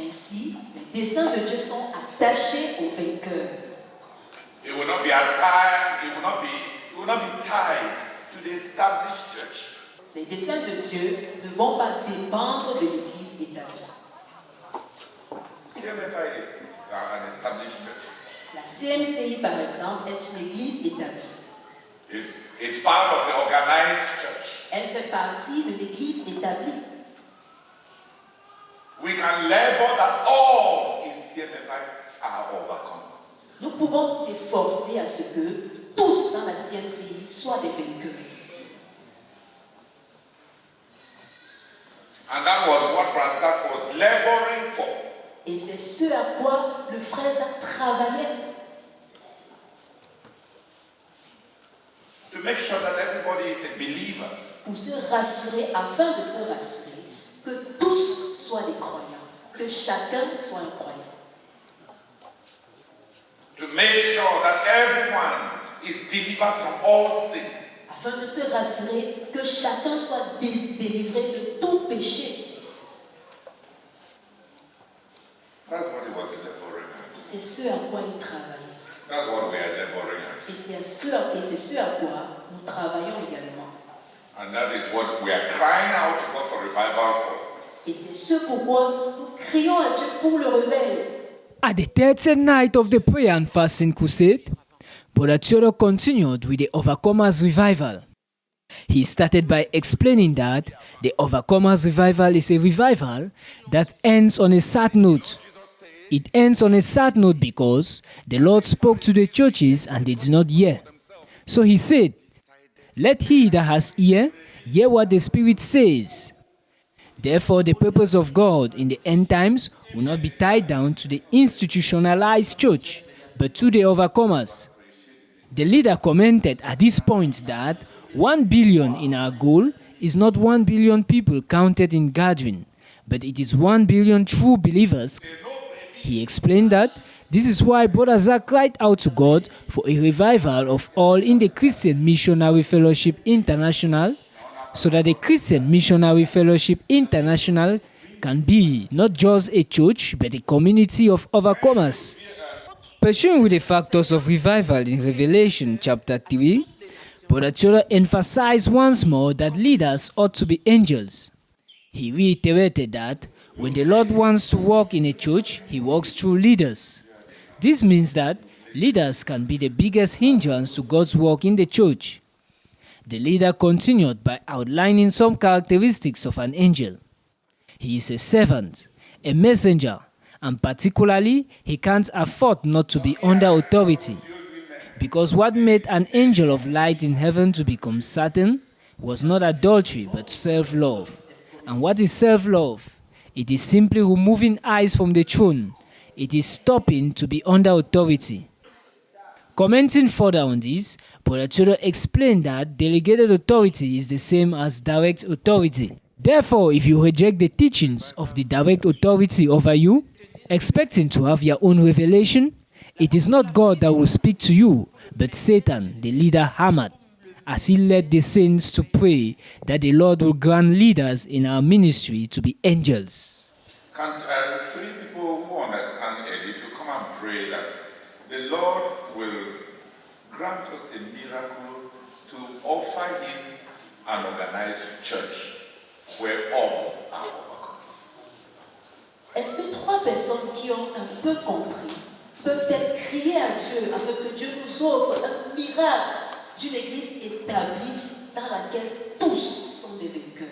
Ainsi, les desseins de Dieu sont attachés aux vainqueurs. It will not be tied. It will not be tied to the established church. Les desseins de Dieu ne vont pas dépendre de l'Église établie. CMFI is an established church. La CMCI, par exemple, est une Église établie. It's part of the organized church. Elle fait partie de l'Église établie. We can label that all in CMFI are overcomers. Nous pouvons nous efforcer à ce que tous dans la CMCI soient des vainqueurs. And that was what Brastak was laboring for. Et c'est ce à quoi le frère Zach travaillait. To make sure that everybody is a believer. Pour se rassurer, afin de se rassurer, que tous soient des croyants, que chacun soit un croyant. To make sure that everyone is delivered from all sin. Afin de se rassurer que chacun soit délivré de tout péché. That's what he was laboring on. Et c'est ce à quoi il travaillait. That's what we are laboring on. Et c'est ce à quoi nous travaillons également. And that is what we are crying out to God for revival for. Et c'est ce pourquoi nous crions à Dieu pour le réveil. At the 13th night of the prayer and fasting crusade, Brother Theodore continued with the Overcomers Revival. He started by explaining that the Overcomers Revival is a revival that ends on a sad note. It ends on a sad note because the Lord spoke to the churches and they did not hear. So he said, "Let he that has ear hear what the Spirit says." Therefore, the purpose of God in the end times will not be tied down to the institutionalized church, but to the overcomers. The leader commented at this point that 1 billion in our goal is not 1 billion people counted in gathering, but it is 1 billion true believers. He explained that this is why Brother Zach cried out to God for a revival of all in the Christian Missionary Fellowship International, so that the Christian Missionary Fellowship International can be not just a church, but a community of overcomers. Pursuing with the factors of revival in Revelation chapter 3, Brother Theodore emphasized once more that leaders ought to be angels. He reiterated that when the Lord wants to work in a church, he works through leaders. This means that leaders can be the biggest hindrance to God's work in the church. The leader continued by outlining some characteristics of an angel. He is a servant, a messenger, and particularly, he can't afford not to be under authority. Because what made an angel of light in heaven to become Satan was not adultery but self-love. And what is self-love? It is simply removing eyes from the throne. It is stopping to be under authority. Commenting further on this, Brother Theodore explained that delegated authority is the same as direct authority. Therefore, if you reject the teachings of the direct authority over you, expecting to have your own revelation, it is not God that will speak to you, but Satan, the leader Hamad, as he led the saints to pray that the Lord will grant leaders in our ministry to be angels. Can three people who understand Eddie to come and pray that the Lord will grant us a miracle to offer him an organized church where all are overcomers. Est-ce que 3 personnes qui ont un peu compris peuvent-être crier à Dieu afin que Dieu nous offre un miracle d'une église établie dans laquelle tous sont des vainqueurs?